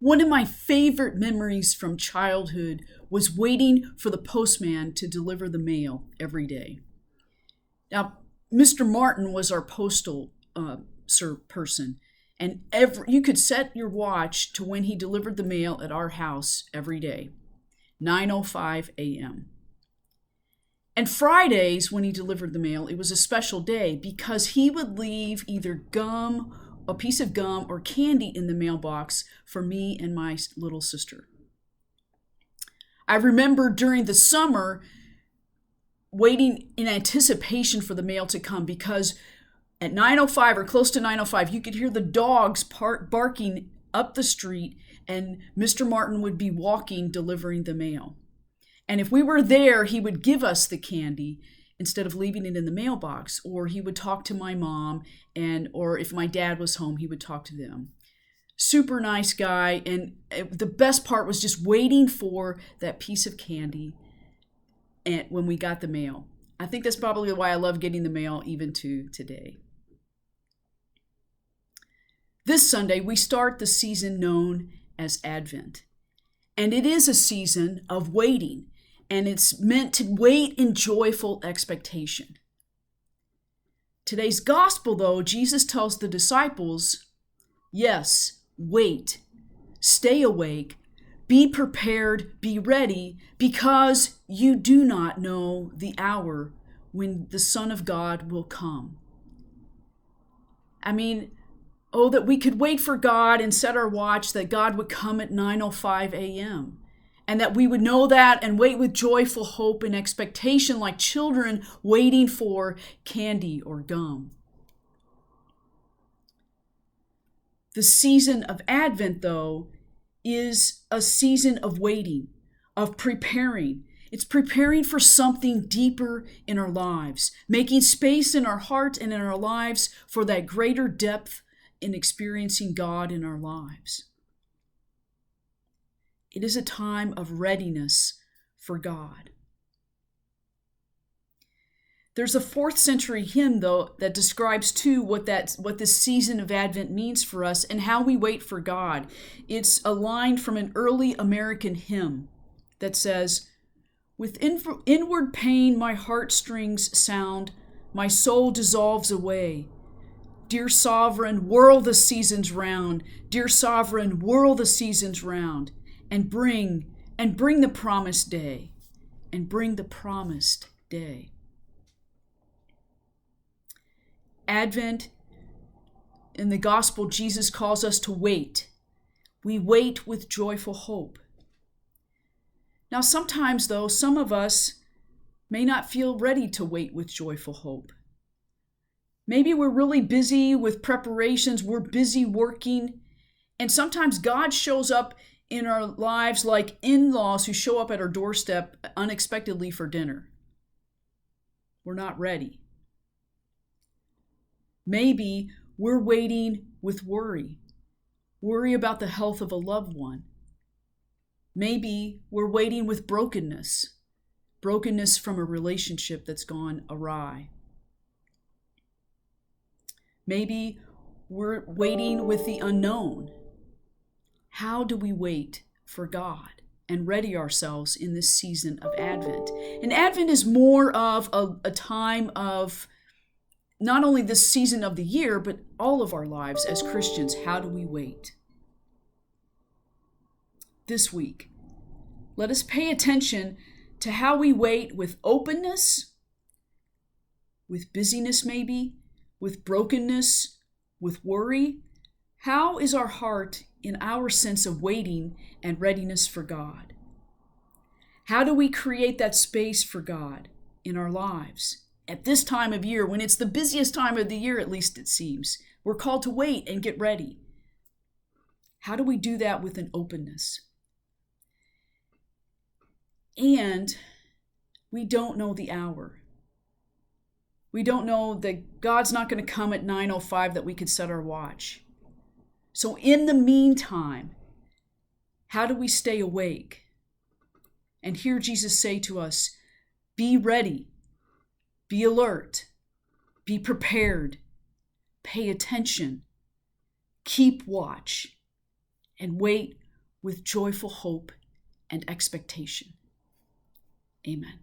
One of my favorite memories from childhood was waiting for the postman to deliver the mail every day. Now, Mr. Martin was our postal person, and you could set your watch to when he delivered the mail at our house every day, 9:05 a.m. And Fridays, when he delivered the mail, it was a special day because he would leave either gum, a piece of gum, or candy in the mailbox for me and my little sister. I remember during the summer waiting in anticipation for the mail to come because at 9:05 or close to 9:05, you could hear the dogs barking up the street, and Mr. Martin would be walking delivering the mail. And if we were there, he would give us the candy instead of leaving it in the mailbox, or he would talk to my mom, or if my dad was home, he would talk to them. Super nice guy, and the best part was just waiting for that piece of candy and when we got the mail. I think that's probably why I love getting the mail even to today. This Sunday, we start the season known as Advent. And it is a season of waiting, and it's meant to wait in joyful expectation. Today's gospel, though, Jesus tells the disciples, yes, wait, stay awake, be prepared, be ready, because you do not know the hour when the Son of God will come. Oh, that we could wait for God and set our watch that God would come at 9:05 a.m. And that we would know that and wait with joyful hope and expectation like children waiting for candy or gum. The season of Advent, though, is a season of waiting, of preparing. It's preparing for something deeper in our lives, making space in our heart and in our lives for that greater depth in experiencing God in our lives. It is a time of readiness for God. There's a 4th century hymn, though, that describes too what this season of Advent means for us and how we wait for God. It's a line from an early American hymn that says, "With inward pain my heartstrings sound, my soul dissolves away. Dear Sovereign, whirl the seasons round. Dear Sovereign, whirl the seasons round. And bring the promised day. And bring the promised day." Advent, in the gospel, Jesus calls us to wait. We wait with joyful hope. Now, sometimes, though, some of us may not feel ready to wait with joyful hope. Maybe we're really busy with preparations, we're busy working, and sometimes God shows up in our lives like in-laws who show up at our doorstep unexpectedly for dinner. We're not ready. Maybe we're waiting with worry about the health of a loved one. Maybe we're waiting with brokenness from a relationship that's gone awry. Maybe we're waiting with the unknown. How do we wait for God and ready ourselves in this season of Advent? And Advent is more of a time of not only this season of the year, but all of our lives as Christians. How do we wait? This week, let us pay attention to how we wait with openness, with busyness maybe, with brokenness, with worry. How is our heart in our sense of waiting and readiness for God? How do we create that space for God in our lives? At this time of year, when it's the busiest time of the year, at least it seems, we're called to wait and get ready. How do we do that with an openness? And we don't know the hour. We don't know that God's not going to come at 9:05 that we could set our watch. So in the meantime, how do we stay awake? And hear Jesus say to us, be ready, be alert, be prepared, pay attention, keep watch, and wait with joyful hope and expectation. Amen.